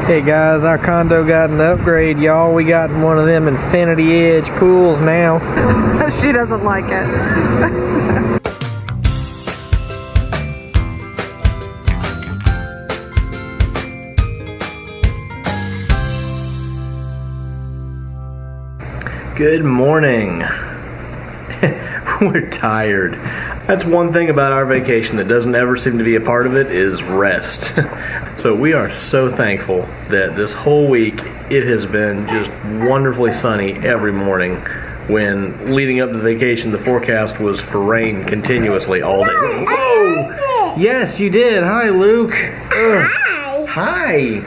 Hey guys, our condo got an upgrade, y'all. We got one of them infinity edge pools now. She doesn't like it. Good morning. We're tired. That's one thing about our vacation that doesn't ever seem to be a part of it is rest. So we are so thankful that this whole week it has been just wonderfully sunny every morning, when leading up to the vacation the forecast was for rain continuously all day. Whoa! Yes, you did. Hi, Luke. Hi. Hi.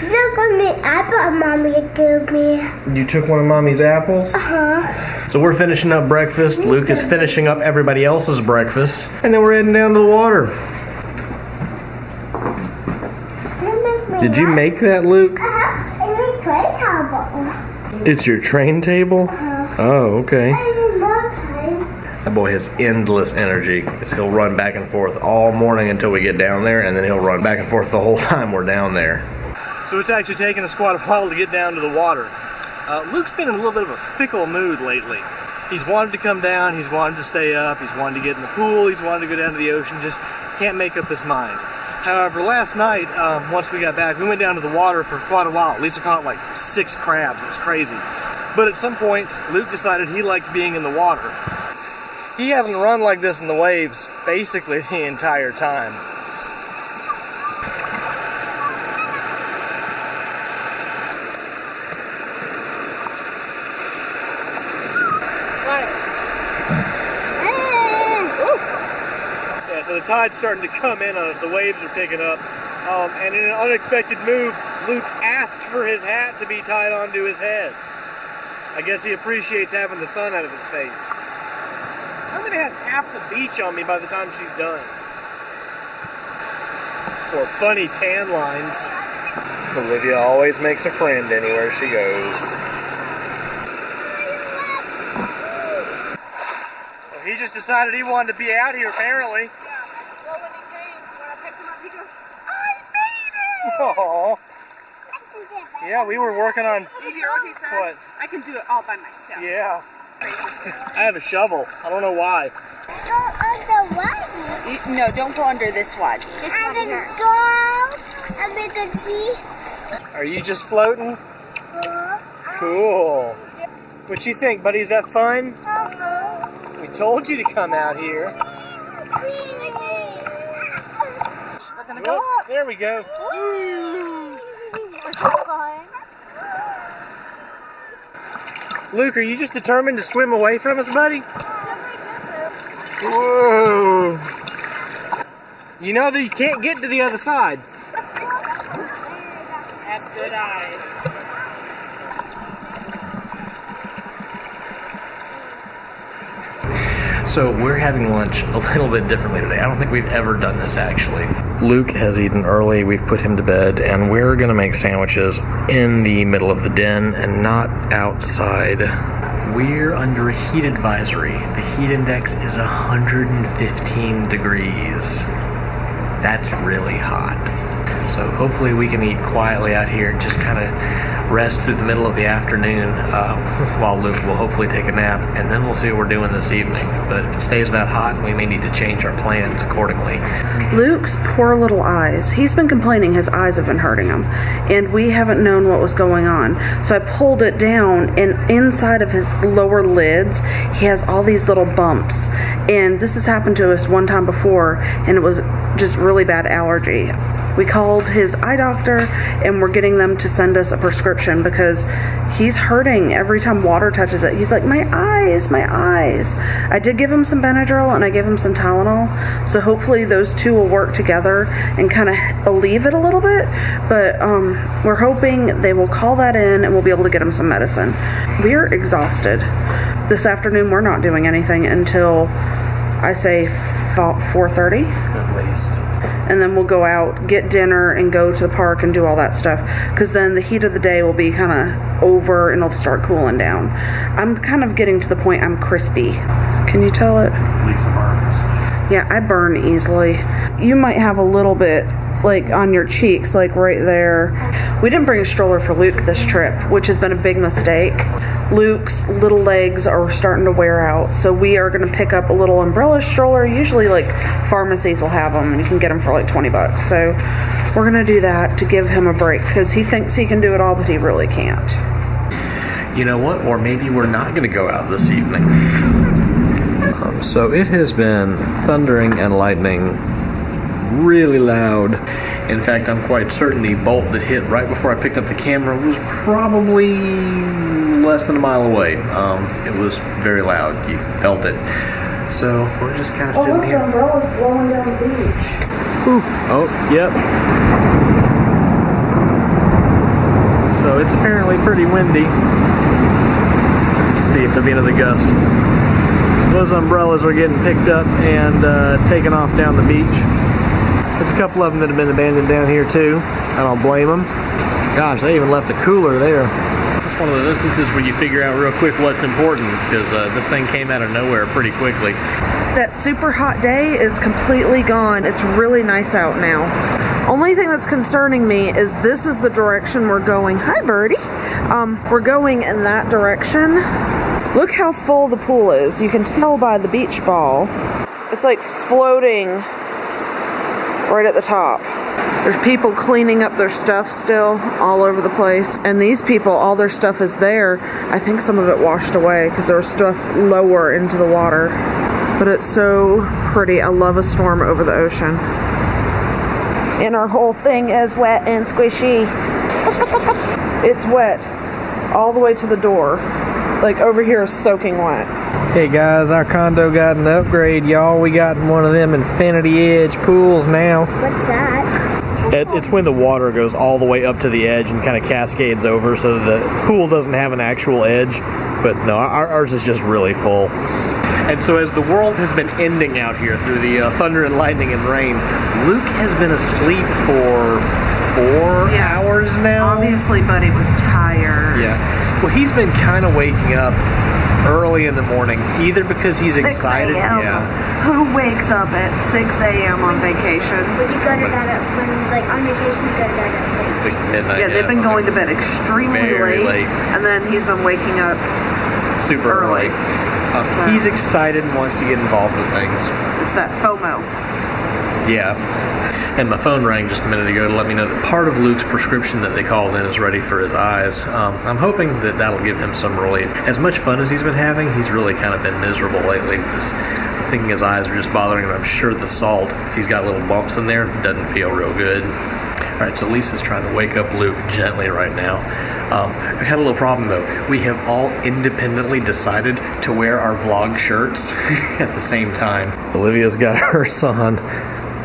Look at me apple Mommy gave me. You took one of Mommy's apples? Uh-huh. So we're finishing up breakfast. Luke is finishing up everybody else's breakfast. And then we're heading down to the water. Did you make that, Luke? Uh-huh. It's a train table. It's your train table? Uh-huh. Oh, okay. That That boy has endless energy. He'll run back and forth all morning until we get down there, and then he'll run back and forth the whole time we're down there. So it's actually taken us quite a while to get down to the water. Luke's been in a little bit of a fickle mood lately. He's wanted to come down, he's wanted to stay up, he's wanted to get in the pool, he's wanted to go down to the ocean, just can't make up his mind. However, last night, once we got back, we went down to the water for quite a while. Lisa caught like 6 crabs. It was crazy. But at some point, Luke decided he liked being in the water. He hasn't run like this in the waves basically the entire time. So the tide's starting to come in on us, the waves are picking up, and in an unexpected move, Luke asked for his hat to be tied onto his head. I guess he appreciates having the sun out of his face. I'm going to have half the beach on me by the time she's done. For funny tan lines. Olivia always makes a friend anywhere she goes. Well, he just decided he wanted to be out here, apparently. Well, when I picked him up, he goes, I made it! Aww. Yeah, we were working on... You hear what he said? What? I can do it all by myself. Yeah. I have a shovel. I don't know why. Go under what? No, don't go under this one. And then go and we can see. Are you just floating? Cool. What you think, buddy? Is that fun? We told you to come out here. We're gonna go up. There we go. Is that fun? Luke, are you just determined to swim away from us, buddy? Whoa. You know that you can't get to the other side. Have good eyes. So we're having lunch a little bit differently today. I don't think we've ever done this, actually. Luke has eaten early, we've put him to bed, and we're gonna make sandwiches in the middle of the den and not outside. We're under a heat advisory. The heat index is 115 degrees. That's really hot. So hopefully we can eat quietly out here and just kind of rest through the middle of the afternoon while Luke will hopefully take a nap, and then we'll see what we're doing this evening. But if it stays that hot, we may need to change our plans accordingly. Luke's poor little eyes. He's been complaining his eyes have been hurting him, and we haven't known what was going on. So I pulled it down, and inside of his lower lids, he has all these little bumps. And this has happened to us one time before, and it was just really bad allergy. We called his eye doctor, and we're getting them to send us a prescription because he's hurting every time water touches it. He's like, my eyes, my eyes. I did give him some Benadryl, and I gave him some Tylenol, so hopefully those two will work together and kind of alleviate it a little bit. But we're hoping they will call that in, and we'll be able to get him some medicine. We're exhausted. This afternoon, we're not doing anything until, I say, 4:30. At least. And then we'll go out, get dinner, and go to the park and do all that stuff. Because then the heat of the day will be kind of over and it'll start cooling down. I'm kind of getting to the point I'm crispy. Can you tell it? Lisa Marcus. Yeah, I burn easily. You might have a little bit like on your cheeks, like right there. We didn't bring a stroller for Luke this trip, which has been a big mistake. Luke's little legs are starting to wear out, so we are going to pick up a little umbrella stroller. Usually like pharmacies will have them and you can get them for like 20 bucks. So we're going to do that to give him a break because he thinks he can do it all, but he really can't. You know what? Or maybe we're not going to go out this evening. So it has been thundering and lightning really loud. In fact, I'm quite certain the bolt that hit right before I picked up the camera was probably less than a mile away. It was very loud. You felt it. So we're just kind of sitting here. The umbrella's blowing down the beach. Ooh. Oh, yep. So it's apparently pretty windy. Let's see if there'll be another gust. Those umbrellas are getting picked up and taken off down the beach. There's a couple of them that have been abandoned down here too. I don't blame them. Gosh, they even left the cooler there. It's one of those instances where you figure out real quick what's important because this thing came out of nowhere pretty quickly. That super hot day is completely gone. It's really nice out now. Only thing that's concerning me is this is the direction we're going. Hi, birdie. We're going in that direction. Look how full the pool is. You can tell by the beach ball. It's like floating right at the top. There's people cleaning up their stuff still all over the place. And these people, all their stuff is there. I think some of it washed away because there was stuff lower into the water. But it's so pretty. I love a storm over the ocean. And our whole thing is wet and squishy. It's wet all the way to the door. Like over here is soaking wet. Hey guys, our condo got an upgrade, y'all. We got one of them infinity edge pools now. What's that? It's when the water goes all the way up to the edge and kind of cascades over so the pool doesn't have an actual edge. But no, ours is just really full. And so as the world has been ending out here through the thunder and lightning and rain, Luke has been asleep for 4 hours now. Obviously, Buddy was tired. Yeah. Well, he's been kind of waking up early in the morning, either because he's excited. 6 a.m. Yeah. Who wakes up at 6 a.m. on vacation? When you go to bed at, when, like, on vacation, you go to bed at Like midnight. Yeah, they've been going to bed extremely very late. And then he's been waking up super early. So- He's excited and wants to get involved with things. It's that FOMO. Yeah. And my phone rang just a minute ago to let me know that part of Luke's prescription that they called in is ready for his eyes. I'm hoping that that'll give him some relief. As much fun as he's been having, he's really kind of been miserable lately because I'm thinking his eyes are just bothering him. I'm sure the salt, if he's got little bumps in there, doesn't feel real good. Alright, so Lisa's trying to wake up Luke gently right now. We had a little problem though. We have all independently decided to wear our vlog shirts at the same time. Olivia's got hers on.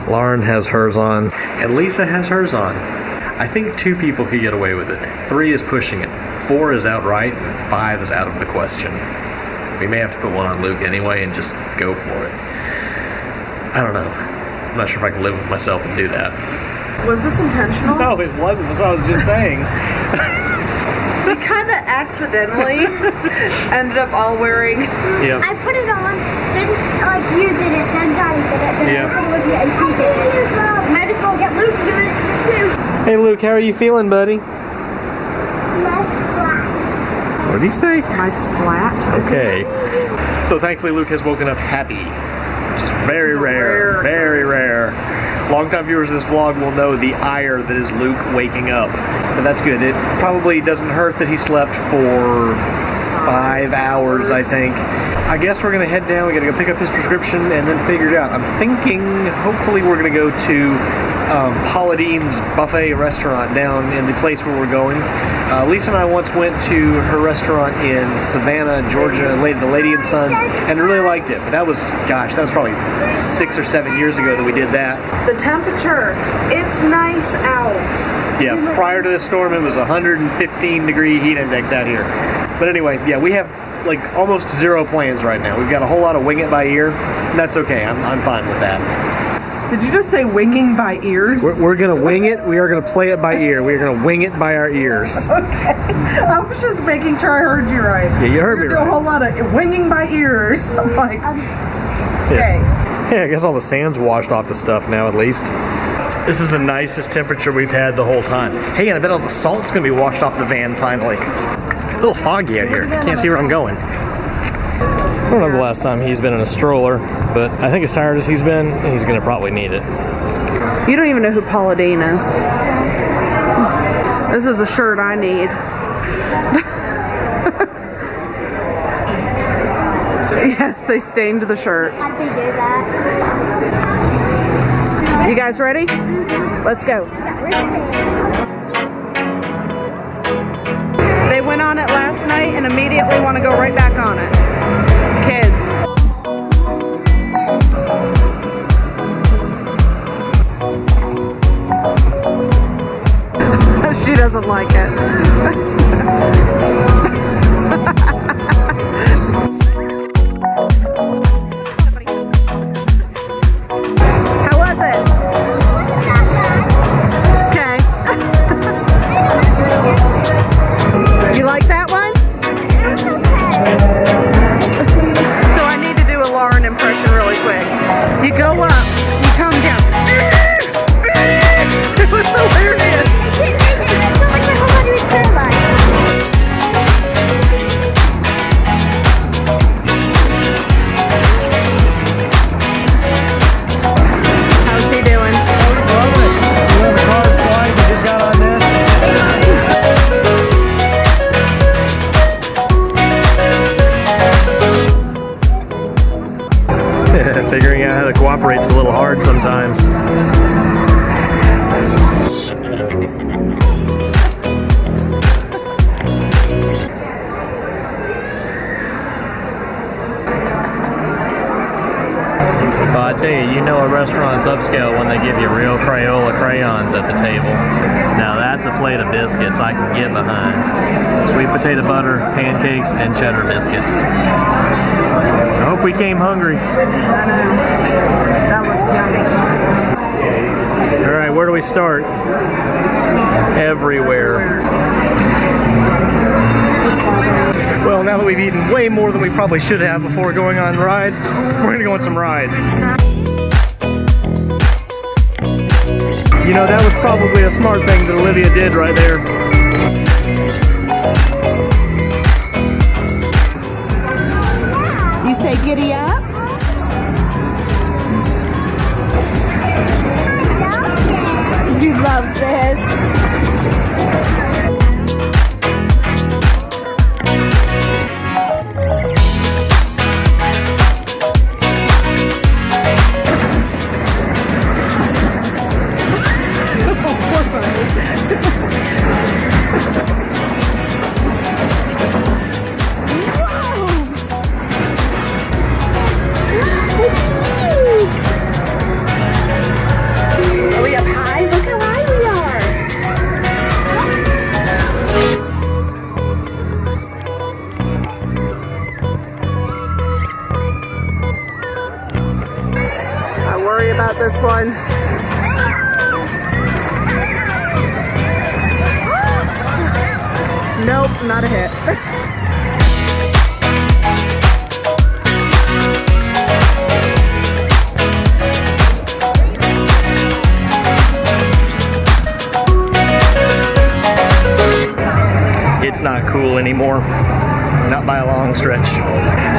Lauren has hers on, and Lisa has hers on. I think 2 people could get away with it. 3 is pushing it. 4 is outright, and 5 is out of the question. We may have to put one on Luke anyway and just go for it. I don't know. I'm not sure if I can live with myself and do that. Was this intentional? No, it wasn't. That's what I was just saying. We kind of accidentally ended up all wearing. Yeah. I put it on, then like you did it, then Daddy did it, then I put Olivia and she did it. Might as well get Luke to do it too. Hey Luke, how are you feeling, buddy? My splat. What did he say? My splat. Okay. So thankfully Luke has woken up happy, which is very rare. Very rare. Longtime viewers of this vlog will know the ire that is Luke waking up. But that's good. It probably doesn't hurt that he slept for 5 hours, I think. I guess we're going to head down. We're going to go pick up his prescription and then figure it out. I'm thinking, hopefully we're going to go to Paula Deen's buffet restaurant down in the place where we're going. Lisa and I once went to her restaurant in Savannah, Georgia, the Lady and Sons, and really liked it. But that was probably 6 or 7 years ago that we did that. The temperature, it's nice out. Yeah, prior to this storm, it was 115 degree heat index out here. But anyway, yeah, we have like almost 0 plans right now. We've got a whole lot of wing it by ear. That's okay. I'm fine with that. Did you just say winging by ears? We're going to wing it. We are going to play it by ear. We are going to wing it by our ears. Okay. I was just making sure I heard you right. Yeah, you heard me right. A whole lot of winging by ears. I'm like, okay. Yeah, I guess all the sand's washed off the stuff now at least. This is the nicest temperature we've had the whole time. Hey, and I bet all the salt's gonna be washed off the van finally. A little foggy out here. Can't see where I'm going. I don't know the last time he's been in a stroller, but I think as tired as he's been, he's gonna probably need it. You don't even know who Paula Deen is. This is the shirt I need. Yes, they stained the shirt. How'd they do that? You guys ready? Let's go. They went on it last night and immediately want to go right back on it. Kids. She doesn't like it. How was it? Okay. You like that one? So I need to do a Lauren impression really quick. You go up, you come down. It was hilarious. How's he doing? Figuring out how to cooperate's a little hard sometimes. Well, I tell you, you know a restaurant's upscale when they give you real Crayola crayons at the table. Now that's a plate of biscuits I can get behind. Sweet potato butter, pancakes, and cheddar biscuits. I hope we came hungry. That looks yummy. All right, where do we start? Everywhere. Well, now that we've eaten way more than we probably should have before going on rides, we're gonna go on some rides. You know, that was probably a smart thing that Olivia did right there. You say giddy up? You love this. Are we up high? Look how high we are. I worry about this one. Nope, not a hit. It's not cool anymore. Not by a long stretch.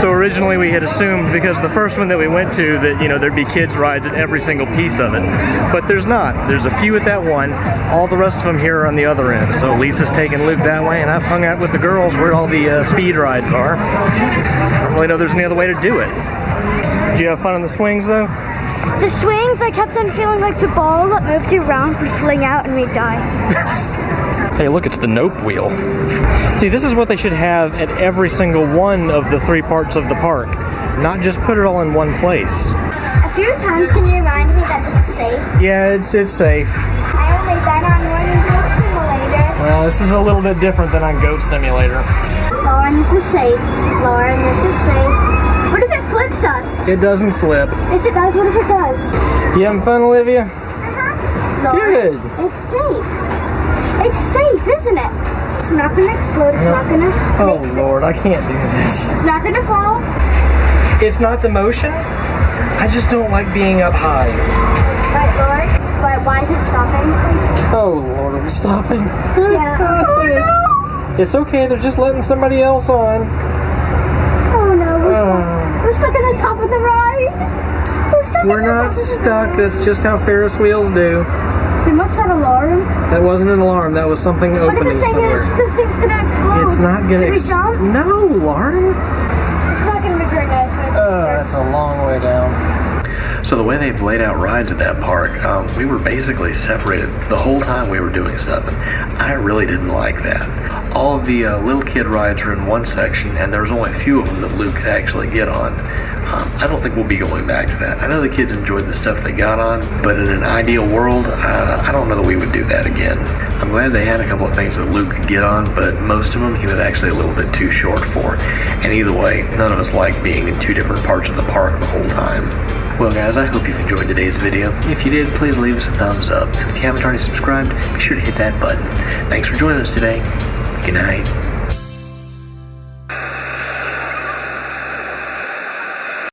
So originally we had assumed, because the first one that we went to, that, you know, there'd be kids rides at every single piece of it. But there's not. There's a few at that one. All the rest of them here are on the other end. So Lisa's taking Luke that way, and I've hung out with the girls where all the speed rides are. I don't really know there's any other way to do it. Did you have fun on the swings, though? The swings, I kept on feeling like the ball that moved around would fling out and we'd die. Hey, look, it's the Nope wheel. See, this is what they should have at every single one of the 3 parts of the park. Not just put it all in one place. A few times, can you remind me that this is safe? Yeah, it's safe. I only been on one Goat Simulator. Well, this is a little bit different than on Goat Simulator. Lauren, this is safe. Lauren, this is safe. What if it flips us? It doesn't flip. Yes, it does. What if it does? You having fun, Olivia? Lauren, Good. it's safe. It's safe, isn't it? It's not going to explode. It's not going to... Oh, Lord, I can't do this. It's not going to fall. It's not the motion. I just don't like being up high. Right, Lord? But why is it stopping? Oh, Lord, are we stopping? Yeah. Oh, no. It's okay, they're just letting somebody else on. Oh, no. We're stuck at the top of the ride. We're not stuck. That's just how Ferris wheels do. Then what's that alarm? That wasn't an alarm. That was something What opening if it's saying somewhere. the thing's gonna explode? It's not gonna Should we jump? No, Lauren. It's not gonna be very nice. That's a long way down. So the way they've laid out rides at that park, we were basically separated the whole time we were doing stuff, and I really didn't like that. All of the little kid rides are in one section, and there was only a few of them that Luke could actually get on. I don't think we'll be going back to that. I know the kids enjoyed the stuff they got on, but in an ideal world, I don't know that we would do that again. I'm glad they had a couple of things that Luke could get on, but most of them he was actually a little bit too short for. And either way, none of us liked being in two different parts of the park the whole time. Well guys, I hope you've enjoyed today's video. If you did, please leave us a thumbs up. If you haven't already subscribed, be sure to hit that button. Thanks for joining us today. Good night.